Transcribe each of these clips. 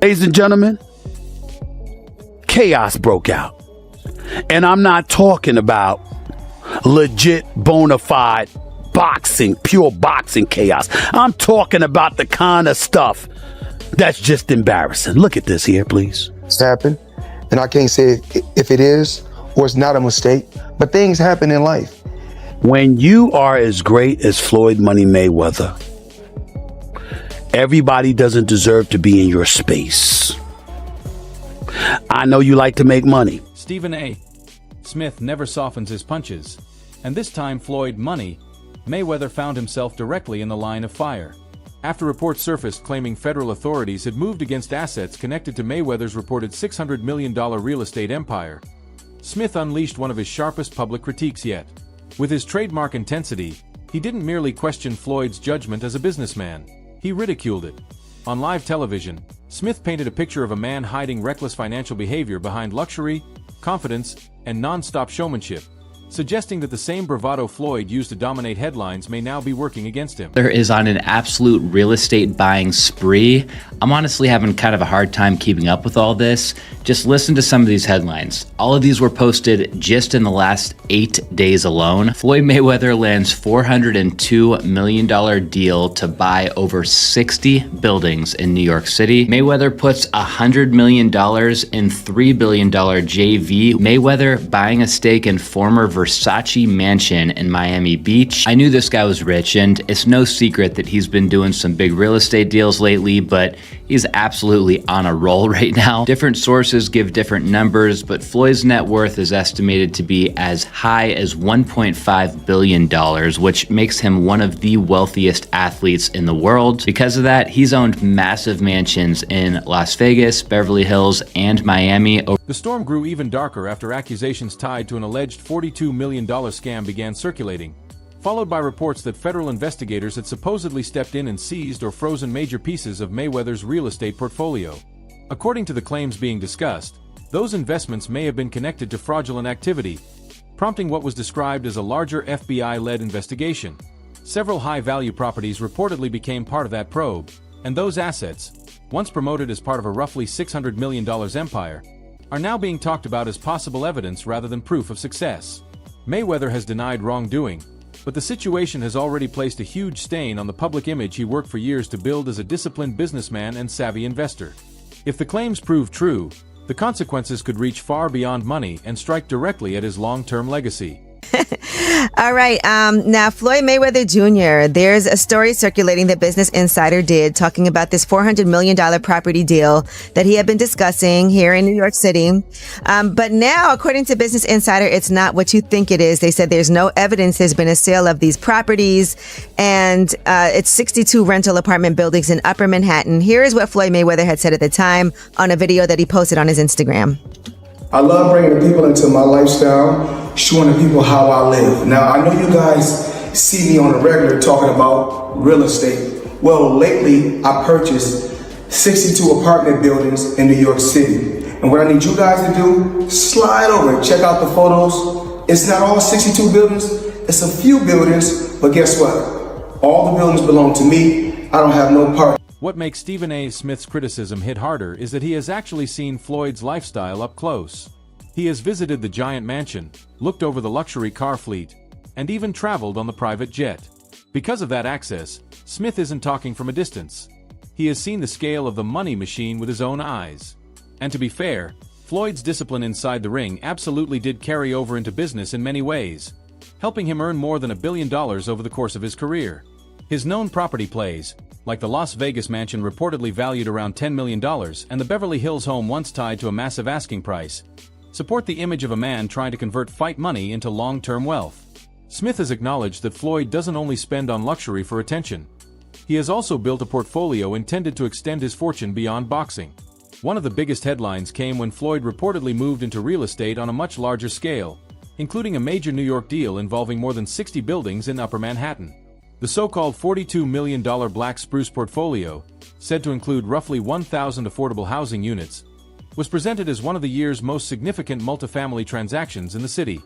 Ladies and gentlemen, chaos broke out. And I'm not talking about legit, bona fide boxing, pure boxing chaos. I'm talking about the kind of stuff that's just embarrassing. Look at this here, please. It's happened, and I can't say if it is or it's not a mistake, but things happen in life. When you are as great as Floyd Money Mayweather, everybody doesn't deserve to be in your space. I know you like to make money. Stephen A. Smith never softens his punches, and this time Floyd Money Mayweather found himself directly in the line of fire. After reports surfaced claiming federal authorities had moved against assets connected to Mayweather's reported $600 million real estate empire, Smith unleashed one of his sharpest public critiques yet. With his trademark intensity, he didn't merely question Floyd's judgment as a businessman. He ridiculed it. On live television, Smith painted a picture of a man hiding reckless financial behavior behind luxury, confidence, and non-stop showmanship, suggesting that the same bravado Floyd used to dominate headlines may now be working against him. There is on an absolute real estate buying spree. I'm honestly having kind of a hard time keeping up with all this. Just listen to some of these headlines. All of these were posted just in the last 8 days alone. Floyd Mayweather lands $402 million deal to buy over 60 buildings in New York City. Mayweather puts $100 million in $3 billion JV. Mayweather buying a stake in former Versace mansion in Miami Beach. I knew this guy was rich, and it's no secret that he's been doing some big real estate deals lately, but he's absolutely on a roll right now. Different sources give different numbers, but Floyd's net worth is estimated to be as high as $1.5 billion, which makes him one of the wealthiest athletes in the world. Because of that, he's owned massive mansions in Las Vegas, Beverly Hills, and Miami. The storm grew even darker after accusations tied to an alleged $42 million scam began circulating, followed by reports that federal investigators had supposedly stepped in and seized or frozen major pieces of Mayweather's real estate portfolio. According to the claims being discussed, those investments may have been connected to fraudulent activity, prompting what was described as a larger FBI-led investigation. Several high-value properties reportedly became part of that probe, and those assets, once promoted as part of a roughly $600 million empire, are now being talked about as possible evidence rather than proof of success. Mayweather has denied wrongdoing, but the situation has already placed a huge stain on the public image he worked for years to build as a disciplined businessman and savvy investor. If the claims prove true, the consequences could reach far beyond money and strike directly at his long-term legacy. All right. Now, Floyd Mayweather Jr., there's a story circulating that Business Insider did talking about this $400 million property deal that he had been discussing here in New York City. But now, according to Business Insider, it's not what you think it is. They said there's no evidence there's been a sale of these properties, and it's 62 rental apartment buildings in Upper Manhattan. Here is what Floyd Mayweather had said at the time on a video that he posted on his Instagram. I love bringing the people into my lifestyle, showing the people how I live. Now, I know you guys see me on the regular talking about real estate. Well, lately, I purchased 62 apartment buildings in New York City. And what I need you guys to do, slide over and check out the photos. It's not all 62 buildings, it's a few buildings, but guess what? All the buildings belong to me. I don't have no part. What makes Stephen A. Smith's criticism hit harder is that he has actually seen Floyd's lifestyle up close. He has visited the giant mansion, looked over the luxury car fleet, and even traveled on the private jet. Because of that access, Smith isn't talking from a distance. He has seen the scale of the money machine with his own eyes. And to be fair, Floyd's discipline inside the ring absolutely did carry over into business in many ways, helping him earn more than $1 billion over the course of his career. His known property plays, like the Las Vegas mansion reportedly valued around $10 million and the Beverly Hills home once tied to a massive asking price, support the image of a man trying to convert fight money into long-term wealth. Smith has acknowledged that Floyd doesn't only spend on luxury for attention. He has also built a portfolio intended to extend his fortune beyond boxing. One of the biggest headlines came when Floyd reportedly moved into real estate on a much larger scale, including a major New York deal involving more than 60 buildings in Upper Manhattan. The so-called $42 million Black Spruce portfolio, said to include roughly 1,000 affordable housing units, was presented as one of the year's most significant multifamily transactions in the city.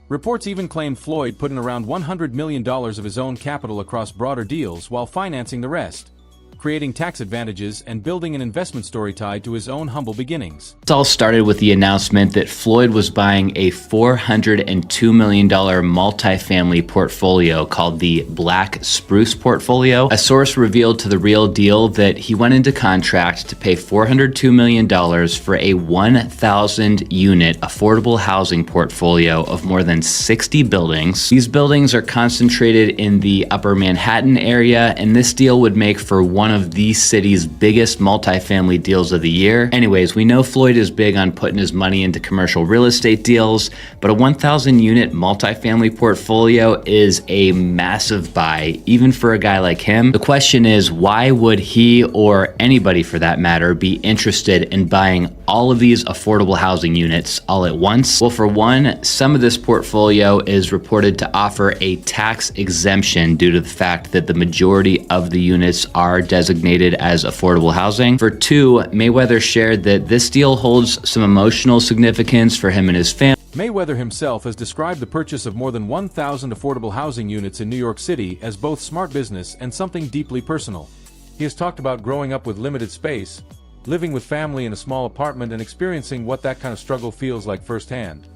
Reports even claimed Floyd put in around $100 million of his own capital across broader deals while financing the rest. creating tax advantages and building an investment story tied to his own humble beginnings. It all started with the announcement that Floyd was buying a $402 million multifamily portfolio called the Black Spruce Portfolio. A source revealed to The Real Deal that he went into contract to pay $402 million for a 1,000-unit affordable housing portfolio of more than 60 buildings. These buildings are concentrated in the Upper Manhattan area, and this deal would make for one of the city's biggest multifamily deals of the year. Anyways, we know Floyd is big on putting his money into commercial real estate deals, but a 1,000-unit multifamily portfolio is a massive buy, even for a guy like him. The question is, why would he, or anybody for that matter, be interested in buying all of these affordable housing units all at once? Well, for one, some of this portfolio is reported to offer a tax exemption due to the fact that the majority of the units are designated as affordable housing. For two, Mayweather shared that this deal holds some emotional significance for him and his family. Mayweather himself has described the purchase of more than 1,000 affordable housing units in New York City as both smart business and something deeply personal. He has talked about growing up with limited space, living with family in a small apartment, and experiencing what that kind of struggle feels like firsthand.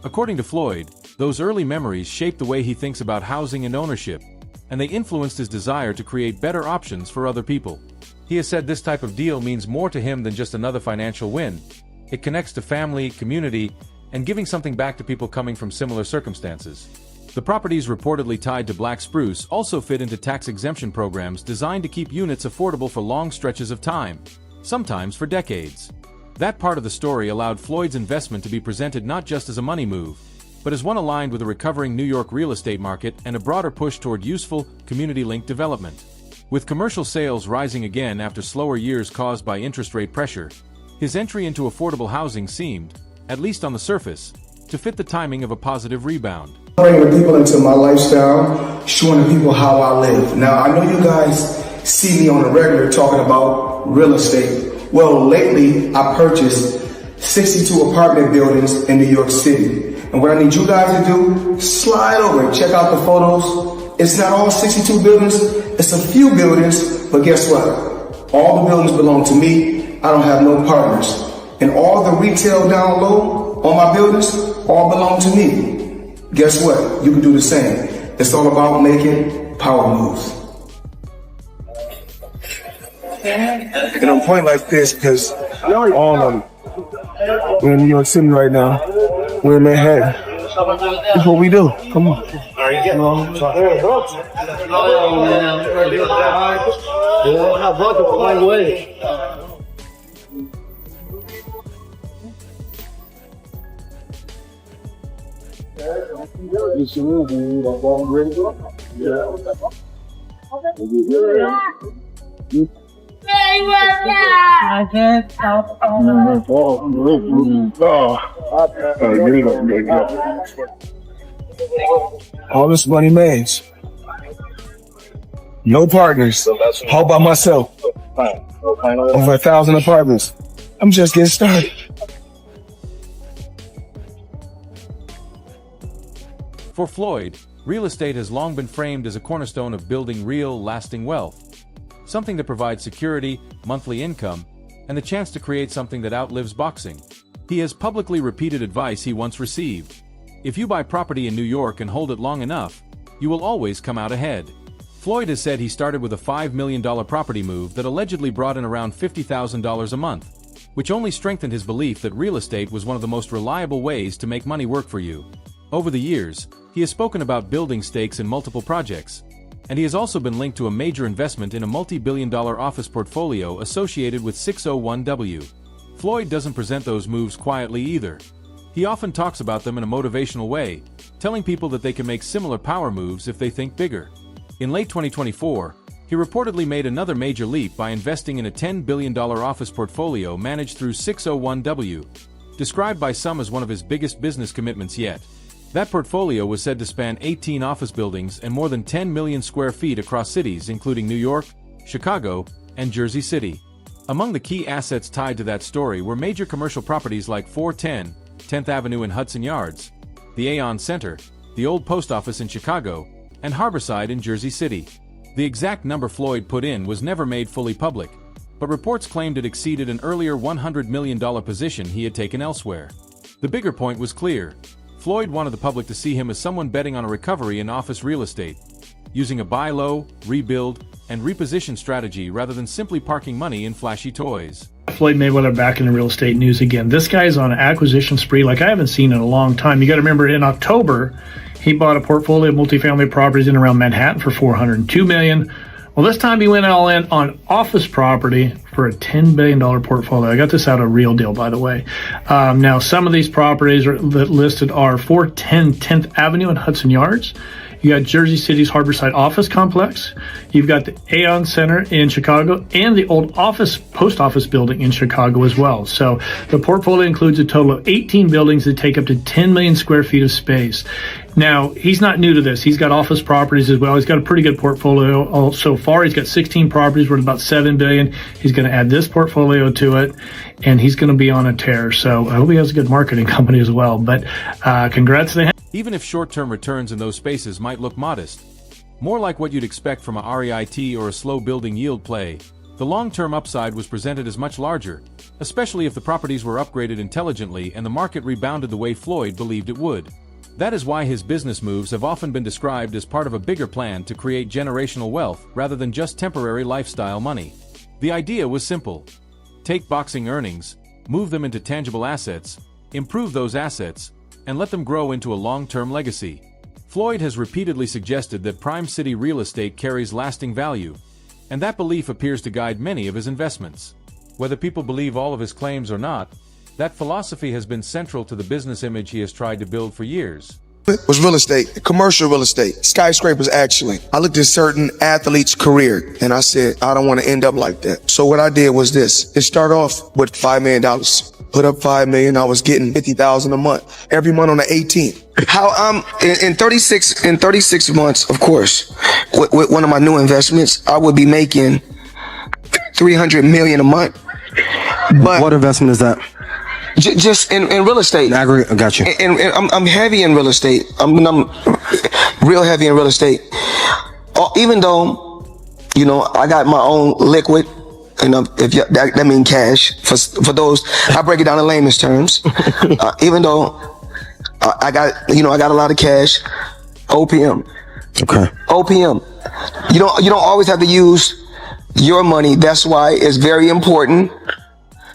According to Floyd, those early memories shaped the way he thinks about housing and ownership, and they influenced his desire to create better options for other people. He has said this type of deal means more to him than just another financial win. It connects to family, community, and giving something back to people coming from similar circumstances. The properties reportedly tied to Black Spruce also fit into tax exemption programs designed to keep units affordable for long stretches of time, sometimes for decades. That part of the story allowed Floyd's investment to be presented not just as a money move, but as one aligned with a recovering New York real estate market and a broader push toward useful, community-linked development. With commercial sales rising again after slower years caused by interest rate pressure, his entry into affordable housing seemed, at least on the surface, to fit the timing of a positive rebound. Bringing the people into my lifestyle, showing the people how I live. Now, I know you guys see me on a regular talking about real estate. Well, lately, I purchased 62 apartment buildings in New York City. And what I need you guys to do, slide over and check out the photos. It's not all 62 buildings, it's a few buildings, but guess what? All the buildings belong to me. I don't have no partners. And all the retail down low on my buildings all belong to me. Guess what? You can do the same. It's all about making power moves. And I'm pointing like this because all of them. We're in New York City right now. We're in Manhattan. That's what we do. Come on. I can't stop. All this money made. No partners. All by myself. Over 1,000 apartments. I'm just getting started. For Floyd, real estate has long been framed as a cornerstone of building real, lasting wealth. Something that provides security, monthly income, and the chance to create something that outlives boxing. He has publicly repeated advice he once received. If you buy property in New York and hold it long enough, you will always come out ahead. Floyd has said he started with a $5 million property move that allegedly brought in around $50,000 a month, which only strengthened his belief that real estate was one of the most reliable ways to make money work for you. Over the years, he has spoken about building stakes in multiple projects, and he has also been linked to a major investment in a multi-billion-dollar office portfolio associated with 601W. Floyd doesn't present those moves quietly either. He often talks about them in a motivational way, telling people that they can make similar power moves if they think bigger. In late 2024, he reportedly made another major leap by investing in a $10 billion office portfolio managed through 601W, described by some as one of his biggest business commitments yet. That portfolio was said to span 18 office buildings and more than 10 million square feet across cities including New York, Chicago, and Jersey City. Among the key assets tied to that story were major commercial properties like 410, 10th Avenue and Hudson Yards, the Aon Center, the old post office in Chicago, and Harborside in Jersey City. The exact number Floyd put in was never made fully public, but reports claimed it exceeded an earlier $100 million position he had taken elsewhere. The bigger point was clear. Floyd wanted the public to see him as someone betting on a recovery in office real estate, using a buy low, rebuild, and reposition strategy rather than simply parking money in flashy toys. Floyd Mayweather back in the real estate news again. This guy's on an acquisition spree like I haven't seen in a long time. You got to remember, in October, he bought a portfolio of multifamily properties in around Manhattan for $402 million. Well, this time he went all in on office property for a $10 billion portfolio. I got this out of Real Deal, by the way. Now, some of these properties that listed are 410 10th Avenue and Hudson Yards. You got Jersey City's Harborside Office Complex. You've got the Aon Center in Chicago and the old post office building in Chicago as well. So the portfolio includes a total of 18 buildings that take up to 10 million square feet of space. Now, he's not new to this. He's got office properties as well. He's got a pretty good portfolio so far. He's got 16 properties worth about $7 billion. He's going to add this portfolio to it, and he's going to be on a tear. So I hope he has a good marketing company as well. But congrats to him. Even if short-term returns in those spaces might look modest, more like what you'd expect from a REIT or a slow-building yield play, the long-term upside was presented as much larger, especially if the properties were upgraded intelligently and the market rebounded the way Floyd believed it would. That is why his business moves have often been described as part of a bigger plan to create generational wealth rather than just temporary lifestyle money. The idea was simple. Take boxing earnings, move them into tangible assets, improve those assets, and let them grow into a long-term legacy. Floyd has repeatedly suggested that prime city real estate carries lasting value, and that belief appears to guide many of his investments. Whether people believe all of his claims or not, that philosophy has been central to the business image he has tried to build for years. It was real estate, commercial real estate, skyscrapers actually. I looked at certain athletes' career and I said, I don't want to end up like that. So what I did was this. It started off with $5 million. Put up $5 million. I was getting $50,000 a month every month on the 18th. How in 36 months, of course, with one of my new investments, I would be making $300 million a month. But what investment is that? Just in real estate. I got you. And I'm heavy in real estate. I'm real heavy in real estate. Even though, I got my own liquid, and if that means cash for those, I break it down in layman's terms. Even though I got a lot of cash, OPM. Okay. OPM. You don't always have to use your money. That's why it's very important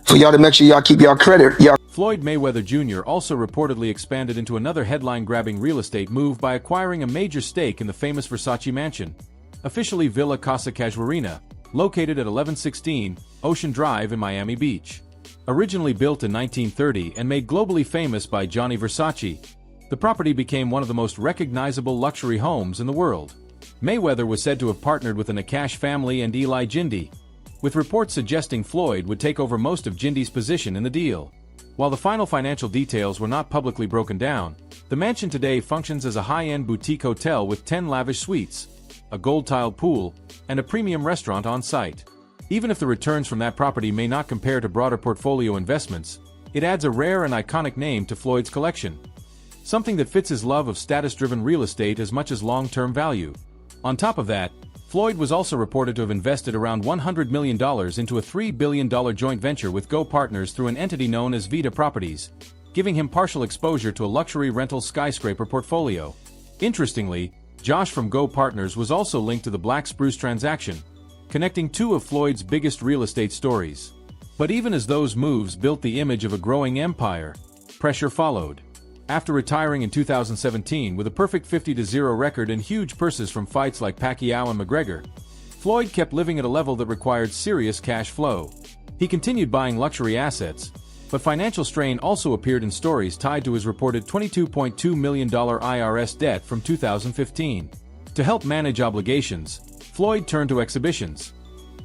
for y'all to make sure y'all keep y'all credit. Floyd Mayweather Jr. also reportedly expanded into another headline-grabbing real estate move by acquiring a major stake in the famous Versace mansion, officially Villa Casa Casuarina, located at 1116 Ocean Drive in Miami Beach. Originally built in 1930 and made globally famous by Gianni Versace, the property became one of the most recognizable luxury homes in the world. Mayweather was said to have partnered with the Nakash family and Eli Jindy, with reports suggesting Floyd would take over most of Jindy's position in the deal. While the final financial details were not publicly broken down, the mansion today functions as a high-end boutique hotel with 10 lavish suites, a gold-tiled pool, and a premium restaurant on site. Even if the returns from that property may not compare to broader portfolio investments, it adds a rare and iconic name to Floyd's collection, something that fits his love of status-driven real estate as much as long-term value. On top of that, Floyd was also reported to have invested around $100 million into a $3 billion joint venture with Go Partners through an entity known as Vita Properties, giving him partial exposure to a luxury rental skyscraper portfolio. Interestingly, Josh from Go Partners was also linked to the Black Spruce transaction, connecting two of Floyd's biggest real estate stories. But even as those moves built the image of a growing empire, pressure followed. After retiring in 2017 with a perfect 50-0 record and huge purses from fights like Pacquiao and McGregor, Floyd kept living at a level that required serious cash flow. He continued buying luxury assets, but financial strain also appeared in stories tied to his reported $22.2 million IRS debt from 2015. To help manage obligations, Floyd turned to exhibitions,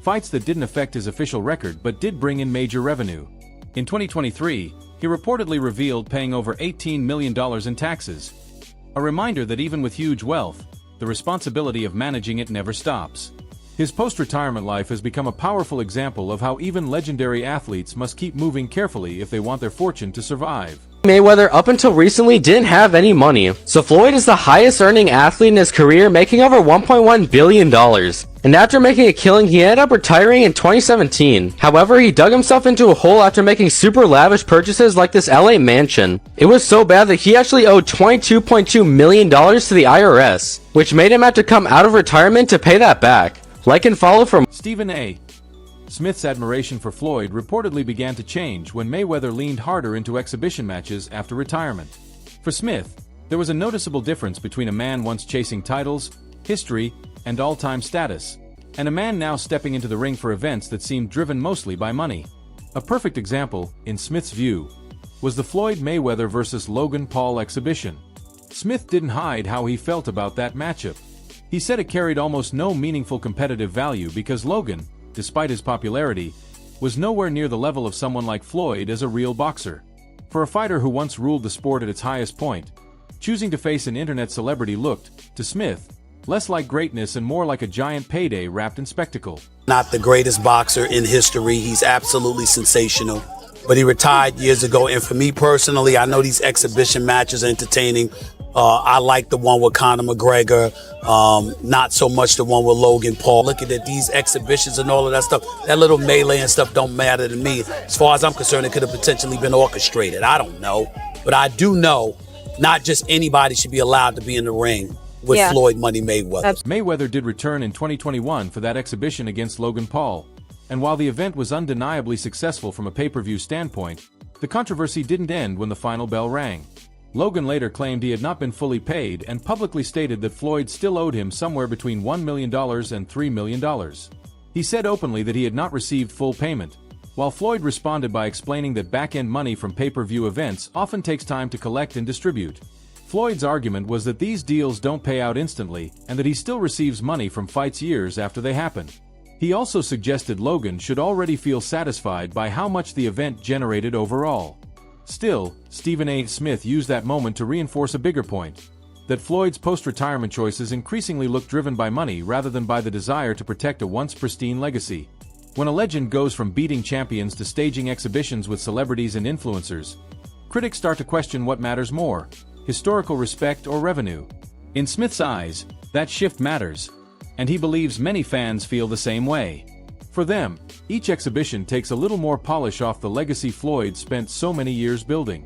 fights that didn't affect his official record but did bring in major revenue. In 2023, he reportedly revealed paying over $18 million in taxes. A reminder that even with huge wealth, the responsibility of managing it never stops. His post-retirement life has become a powerful example of how even legendary athletes must keep moving carefully if they want their fortune to survive. Mayweather up until recently didn't have any money, so Floyd is the highest earning athlete in his career, making over $1.1 billion. And after making a killing, he ended up retiring in 2017. However, he dug himself into a hole after making super lavish purchases like this LA mansion. It was so bad that he actually owed $22.2 million to the IRS, which made him have to come out of retirement to pay that back. Like and follow for Stephen A. Smith's admiration for Floyd reportedly began to change when Mayweather leaned harder into exhibition matches after retirement. For Smith, there was a noticeable difference between a man once chasing titles, history, and all-time status, and a man now stepping into the ring for events that seemed driven mostly by money. A perfect example, in Smith's view, was the Floyd Mayweather vs. Logan Paul exhibition. Smith didn't hide how he felt about that matchup. He said it carried almost no meaningful competitive value because Logan, despite his popularity, was nowhere near the level of someone like Floyd as a real boxer. For a fighter who once ruled the sport at its highest point, choosing to face an internet celebrity looked, to Smith, less like greatness and more like a giant payday wrapped in spectacle. Not the greatest boxer in history. He's absolutely sensational. But he retired years ago, and for me personally, I know these exhibition matches are entertaining. I like the one with Conor McGregor, not so much the one with Logan Paul. Looking at these exhibitions and all of that stuff, that little melee and stuff don't matter to me. As far as I'm concerned, it could have potentially been orchestrated. I don't know. But I do know not just anybody should be allowed to be in the ring with Floyd Money Mayweather. Mayweather did return in 2021 for that exhibition against Logan Paul. And while the event was undeniably successful from a pay-per-view standpoint, the controversy didn't end when the final bell rang. Logan later claimed he had not been fully paid and publicly stated that Floyd still owed him somewhere between $1 million and $3 million. He said openly that he had not received full payment, while Floyd responded by explaining that back-end money from pay-per-view events often takes time to collect and distribute. Floyd's argument was that these deals don't pay out instantly and that he still receives money from fights years after they happen. He also suggested Logan should already feel satisfied by how much the event generated overall. Still, Stephen A. Smith used that moment to reinforce a bigger point, that Floyd's post-retirement choices increasingly look driven by money rather than by the desire to protect a once pristine legacy. When a legend goes from beating champions to staging exhibitions with celebrities and influencers, critics start to question what matters more, historical respect or revenue. In Smith's eyes, that shift matters, and he believes many fans feel the same way. For them, each exhibition takes a little more polish off the legacy Floyd spent so many years building.